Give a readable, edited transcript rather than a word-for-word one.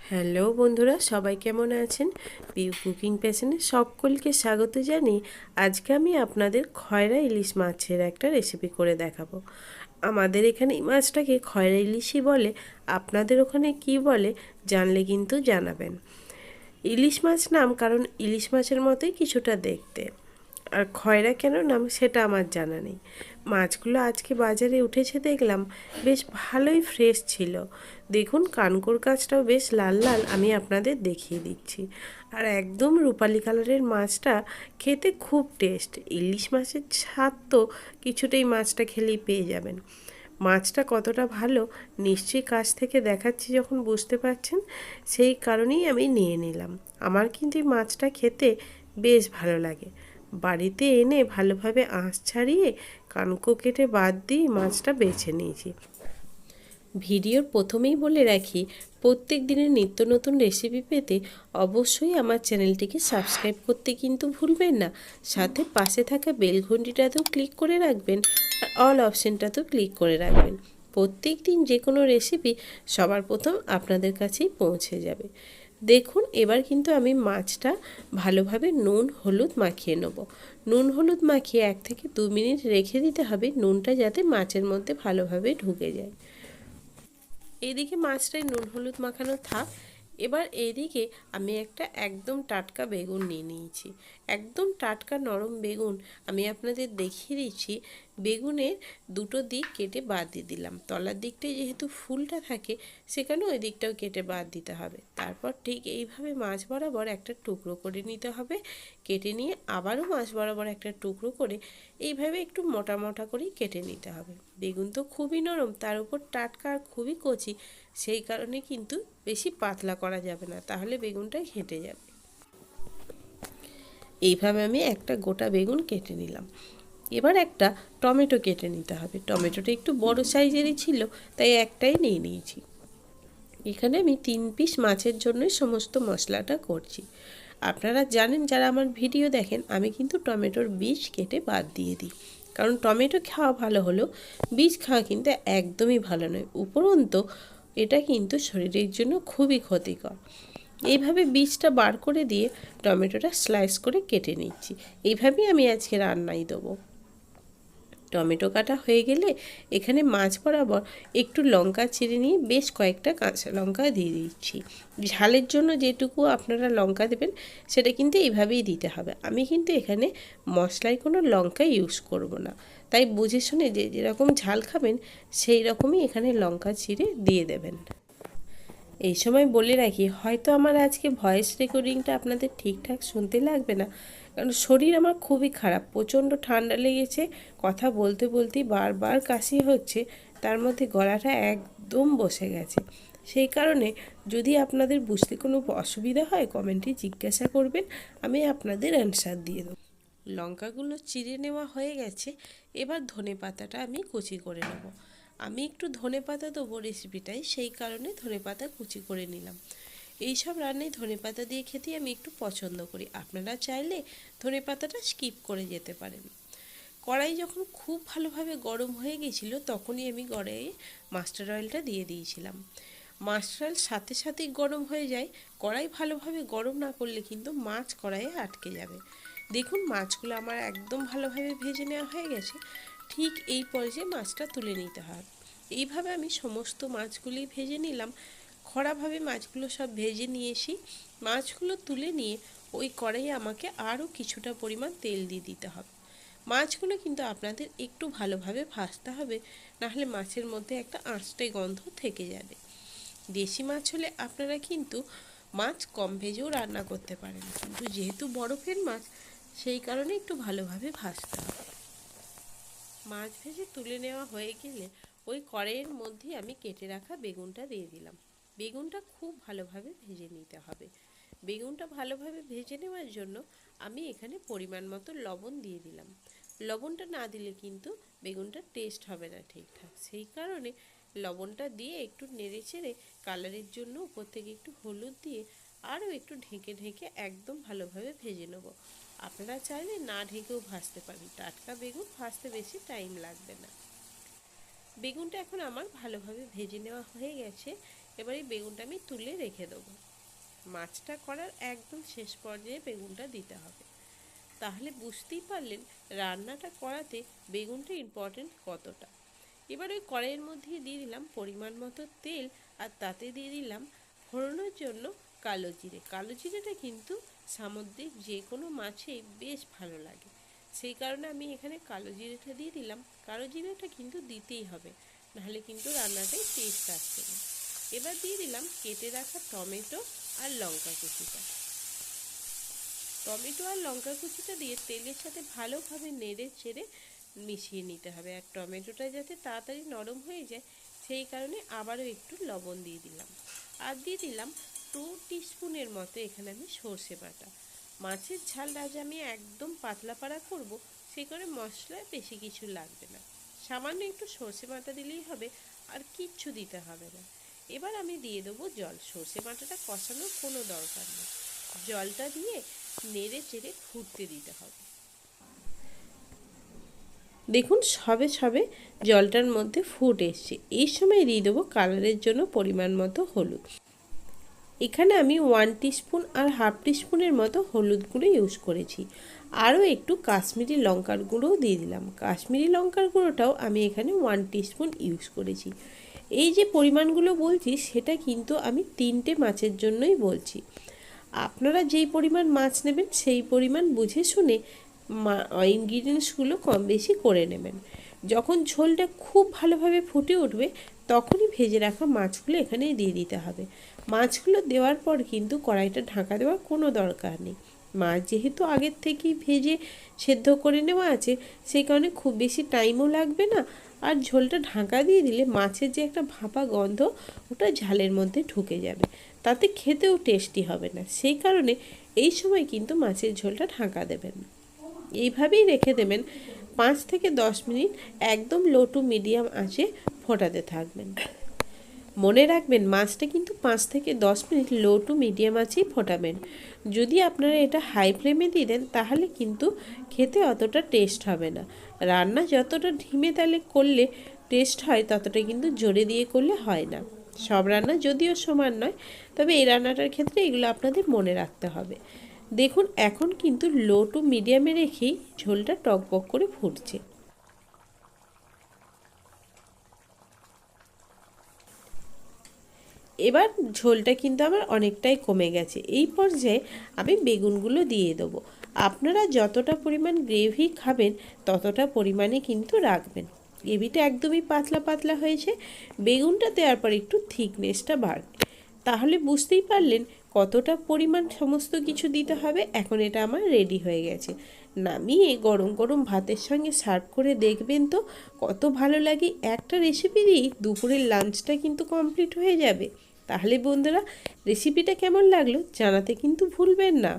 Hello বন্ধুরা, সবাই কেমন আছেন? পিউ কুকিং প্যাশনে সকলকে স্বাগত জানিয়ে আজকে আমি আপনাদের খয়রা ইলিশ মাছের একটা রেসিপি করে দেখাবো। আমাদের এখানে এই মাছটাকে খয়রা ইলিশই বলে, আপনাদের ওখানে কি বলে জানলে কিন্তু জানাবেন। ইলিশ মাছ নাম কারণ ইলিশ মাছের মতোই কিছুটা দেখতে, আর খয়রা কেন নাম সেটা আমার জানা নেই। মাছগুলো আজকে বাজারে উঠেছে দেখলাম, বেশ ভালোই ফ্রেশ ছিল। দেখুন কানকোর কাছটাও বেশ লাল লাল, আমি আপনাদের দেখিয়ে দিচ্ছি। আর একদম রূপালি কালারের মাছটা খেতে খুব টেস্ট। ইলিশ মাছের স্বাদ তো কিছুটাই মাছটা খেলেই পেয়ে যাবেন। মাছটা কতটা ভালো নিশ্চয়ই কাছ থেকে দেখাচ্ছি যখন বুঝতে পারছেন, সেই কারণেই আমি নিয়ে নিলাম। আমার কিন্তু এই মাছটা খেতে বেশ ভালো লাগে। বাড়িতে এনে ভালোভাবে আঁশ ছাড়িয়ে কানকো কেটে বাদ দিয়ে মাছটা বেছে নিয়েছি। ভিডিওর প্রথমেই বলে রাখি, প্রত্যেক দিনের নিত্য নতুন রেসিপি পেতে অবশ্যই আমার চ্যানেলটিকে সাবস্ক্রাইব করতে কিন্তু ভুলবেন না। সাথে পাশে থাকা বেল ঘন্টিটাতেও ক্লিক করে রাখবেন, আর অল অপশানটাতেও ক্লিক করে রাখবেন। প্রত্যেক দিন যে কোনো রেসিপি সবার প্রথম আপনাদের কাছেই পৌঁছে যাবে। দেখুন এবার কিন্তু আমি মাছটা ভালোভাবে নুন হলুদ মাখিয়ে নেব। নুন হলুদ মাখিয়ে 1 থেকে 2 মিনিট রেখে দিতে হবে, নুনটা যাতে মাছের মধ্যে ভালোভাবে ঢুকে যায়। এইদিকে মাছটায় নুন হলুদ মাখানো থাক। এবার এইদিকে আমি একটা একদম টাটকা বেগুন নিয়ে নিয়েছি। একদম টাটকা নরম বেগুন আমি আপনাদের দেখিয়ে দিচ্ছি। বেগুনের দুটো দিক কেটে বাদ দিয়ে দিলাম। তলার দিকটায় যেহেতু ফুলটা থাকে, সেখানে ওই দিকটাও কেটে বাদ দিতে হবে। তারপর ঠিক এইভাবে মাছ বরাবর একটা টুকরো করে নিতে হবে। কেটে নিয়ে আবারও মাছ বরাবর একটা টুকরো করে এইভাবে একটু মোটা মোটা করেই কেটে নিতে হবে। বেগুন তো খুবই নরম, তার উপর টাটকা আর খুবই কচি, সেই কারণে কিন্তু বেশি পাতলা করা যাবে না, তাহলে বেগুনটা ঘেঁটে যাবে। এইভাবে আমি একটা গোটা বেগুন কেটে নিলাম। এবার একটা টমেটো কেটে নিতে হবে। টমেটোটা একটু বড় সাইজেরই ছিল, তাই একটাই নিয়ে নিয়েছি। এখানে আমি 3 পিস মাছের জন্যই সমস্ত মশলাটা করছি। আপনারা জানেন, যারা আমার ভিডিও দেখেন, আমি কিন্তু টমেটোর বীজ কেটে বাদ দিয়ে দিই। কারণ টমেটো খাওয়া ভালো হলেও বীজ খাওয়া কিন্তু একদমই ভালো নয়। উপরন্তু এটা কিন্তু শরীরের জন্য খুবই ক্ষতিকর। এইভাবে বীজটা বার করে দিয়ে টমেটোটা স্লাইস করে কেটে নিচ্ছি। এইভাবেই আমি আজকে রান্নায় দেবো। টমেটো কাটা হয়ে গেলে এখানে মাছ বরাবর একটু লঙ্কা চিড়ে নিয়ে বেশ কয়েকটা কাঁচা লঙ্কা দিয়ে দিচ্ছি। ঝালের জন্য যেটুকু আপনারা লঙ্কা দেবেন সেটা কিন্তু এইভাবেই দিতে হবে। আমি কিন্তু এখানে মশলায় কোনো লঙ্কা ইউজ করব না, তাই বুঝে শুনে যে যেরকম ঝাল খাবেন সেই রকমই এখানে লঙ্কা চিড়ে দিয়ে দেবেন। এই সময় বলে রাখি, হয়তো আমার আজকে ভয়েস রেকর্ডিংটা আপনাদের ঠিকঠাক শুনতে লাগবে না, কারণ শরীর আমার খুবই খারাপ, প্রচণ্ড ঠান্ডা লেগেছে। কথা বলতে বলতেই বারবার কাশি হচ্ছে, তার মধ্যে গলাটা একদম বসে গেছে। সেই কারণে যদি আপনাদের বুঝতে কোনো অসুবিধা হয় কমেন্টে জিজ্ঞাসা করবেন, আমি আপনাদের অ্যান্সার দিয়ে দেবো। লঙ্কাগুলো চিড়ে নেওয়া হয়ে গেছে। এবার ধনেপাতাটা আমি কুচি করে নেব। আমি একটু ধনেপাতা দেবো রেসিপিটায়, সেই কারণে ধনেপাতা কুচি করে নিলাম। এই সব রান্নায় ধনেপাতা দিয়ে খেতে আমি একটু পছন্দ করি। আপনারা চাইলে ধনেপাতাটা স্কিপ করে যেতে পারেন। কড়াই যখন খুব ভালোভাবে গরম হয়ে গেছিল, তখনই আমি কড়াইয়ে মাস্টার অয়েলটা দিয়ে দিয়েছিলাম। মাস্টার অয়েল সাথে সাথেই গরম হয়ে যায়। কড়াই ভালোভাবে গরম না করলে কিন্তু মাছ কড়াইয়ে আটকে যাবে। দেখুন মাছগুলো আমার একদম ভালোভাবে ভেজে নেওয়া হয়ে গেছে। ঠিক এই পর্যায়ে মাছটা তুলে নিতে হবে। এইভাবে আমি সমস্ত মাছগুলি ভেজে নিলাম। খড়াভাবে মাছগুলো সব ভেজে নিয়েছি। মাছগুলো তুলে নিয়ে ওই কড়াইয়ে আমাকে আরও কিছুটা পরিমাণ তেল দিয়ে দিতে হবে। মাছগুলো কিন্তু আপনাদের একটু ভালোভাবে ভাজতে হবে, নাহলে মাছের মধ্যে একটা আঁচটে গন্ধ থেকে যাবে। দেশি মাছ হলে আপনারা কিন্তু মাছ কম ভেজেও রান্না করতে পারেন, কিন্তু যেহেতু বরফের মাছ, সেই কারণে একটু ভালোভাবে ভাজতে হবে। মাছ ভেজে তুলে নেওয়া হয়ে গেলে ওই কড়াইয়ের মধ্যে আমি কেটে রাখা বেগুনটা দিয়ে দিলাম। বেগুনটা খুব ভালোভাবে ভেজে নিতে হবে। বেগুনটা ভালোভাবে ভেজে নেওয়ার জন্য আমি এখানে পরিমাণ মতো লবণ দিয়ে দিলাম। লবণটা না দিলে কিন্তু বেগুনটার টেস্ট হবে না ঠিকঠাক, সেই কারণে লবণটা দিয়ে একটু নেড়ে চেড়ে কালারের জন্য উপর থেকে একটু হলুদ দিয়ে আরও একটু ঢেকে ঢেকে একদম ভালোভাবে ভেজে নেব। আপনারা চাইলে না ঢেকেও ভাজতে পারেন, টাটকা বেগুন ভাজতে বেশি টাইম লাগবে না। বেগুনটা এখন আমার ভালোভাবে ভেজে নেওয়া হয়ে গেছে। এবার এই বেগুনটা আমি তুলে রেখে দেবো। মাছটা করার একদম শেষ পর্যায়ে বেগুনটা দিতে হবে। তাহলে বুঝতেই পারলেন রান্নাটা করাতে বেগুনটা ইম্পর্টেন্ট কতটা। এবার ওই কড়াইয়ের মধ্যে দিয়ে দিলাম পরিমাণ মতো তেল, আর তাতে দিয়ে দিলাম ফোড়নের জন্য কালো জিরে। কালো জিরেটা কিন্তু সামুদ্রিক যে কোনো মাছেই বেশ ভালো লাগে, সেই কারণে আমি এখানে কালো জিরেটা দিয়ে দিলাম। কালো জিরেটা কিন্তু দিতেই হবে, নাহলে কিন্তু রান্নাটায় টেস্ট আসছে না। এবার দিয়ে দিলাম কেটে রাখা টমেটো আর লঙ্কা কুচিটা। টমেটো আর লঙ্কা কুচিটা দিয়ে তেলের সাথে ভালোভাবে নেড়ে চেড়ে মিশিয়ে নিতে হবে। আর টমেটোটা যাতে তাড়াতাড়ি নরম হয়ে যায় সেই কারণে আবারও একটু লবণ দিয়ে দিলাম। আর দিয়ে দিলাম 2 টিস্পুনের মতো এখানে আমি সর্ষে বাটা। মাছের ঝাল আজ আমি একদম পাতলা পাড়া করব, সেই কারণে মশলা বেশি কিছু লাগবে না, সামান্য একটু সর্ষে বাটা দিলেই হবে, আর কিচ্ছু দিতে হবে না। এবার আমি দিয়ে দেবো জল। সর্ষে বাটাটা কষানোর কোনো দরকার নেই, জলটা দিয়ে নেড়ে চেড়ে ফুটতে দিতে হবে। দেখুন সবে সবে জলটার মধ্যে ফুট এসছে, এই সময় দিয়ে দেবো কালারের জন্য পরিমাণ মতো হলুদ। এখানে আমি 1 টিস্পুন আর হাফ টিস্পুনের মতো হলুদ গুঁড়ো ইউজ করেছি। আরও একটু কাশ্মীরি লঙ্কার গুঁড়োও দিয়ে দিলাম। কাশ্মীরি লঙ্কার গুঁড়োটাও আমি এখানে 1 টিস্পুন ইউজ করেছি। এই যে পরিমাণগুলো বলছি সেটা কিন্তু আমি 3টে মাছের জন্যই বলছি। আপনারা যেই পরিমাণ মাছ নেবেন সেই পরিমাণ বুঝে শুনে ইনগ্রিডিয়েন্টসগুলো কম বেশি করে নেবেন। যখন ঝোলটা খুব ভালোভাবে ফুটে উঠবে তখনই ভেজে রাখা মাছগুলো এখানে দিয়ে দিতে হবে। মাছগুলো দেওয়ার পর কিন্তু কড়াইটা ঢাকা দেওয়ার কোনো দরকার নেই। মাছ যেহেতু আগের থেকেই ভেজে সেদ্ধ করে নেওয়া আছে, সেই কারণে খুব বেশি টাইমও লাগবে না। আর ঝোলটা ঢাকা দিয়ে দিলে মাছের যে একটা ভাপা গন্ধ ওটা ঝালের মধ্যে ঢুকে যাবে, তাতে খেতেও টেস্টি হবে না। সেই কারণে এই সময় কিন্তু মাছের ঝোলটা ঢাকা দেবেন না, এইভাবেই রেখে দেবেন 5 থেকে 10 মিনিট একদম লো টু মিডিয়াম আঁচে ফোটাতে থাকবেন। মনে রাখবেন মাছটা কিন্তু 5 থেকে 10 মিনিট লো টু মিডিয়াম আঁচেই ফোটাবেন। যদি আপনারা এটা হাই ফ্লেমে দিয়ে দেন তাহলে কিন্তু খেতে অতটা টেস্ট হবে না। রান্না যতটা ধিমে তালে করলে টেস্ট হয় ততটা কিন্তু জোরে দিয়ে করলে হয় না। সব রান্না যদিও সমান নয়, তবে এই রান্নাটার ক্ষেত্রে এগুলো আপনাদের মনে রাখতে হবে। দেখুন এখন কিন্তু লো টু মিডিয়ামে রেখেই ঝোলটা টকবক করে ফুটছে। এবার ঝোলটা কিন্তু আমার অনেকটাই কমে গেছে। এই পর্যায়ে আমি বেগুনগুলো দিয়ে দেবো। আপনারা যতটা পরিমাণ গ্রেভি খাবেন ততটা পরিমাণে কিন্তু রাখবেন। গ্রেভিটা একদমই পাতলা পাতলা হয়েছে, বেগুনটা দেওয়ার পর একটু থিকনেসটা বাড়বে। তাহলে বুঝতেই পারলেন কতটা পরিমাণ সমস্ত কিছু দিতে হবে। এখন এটা আমার রেডি হয়ে গেছে, নামিয়ে গরম গরম ভাতের সঙ্গে সার্ভ করে দেখবেন তো কত ভালো লাগে। একটা রেসিপি দিয়েই দুপুরের লাঞ্চটা কিন্তু কমপ্লিট হয়ে যাবে। তাহলে বন্ধুরা রেসিপিটা কেমন লাগলো জানাতে কিন্তু ভুলবেন না।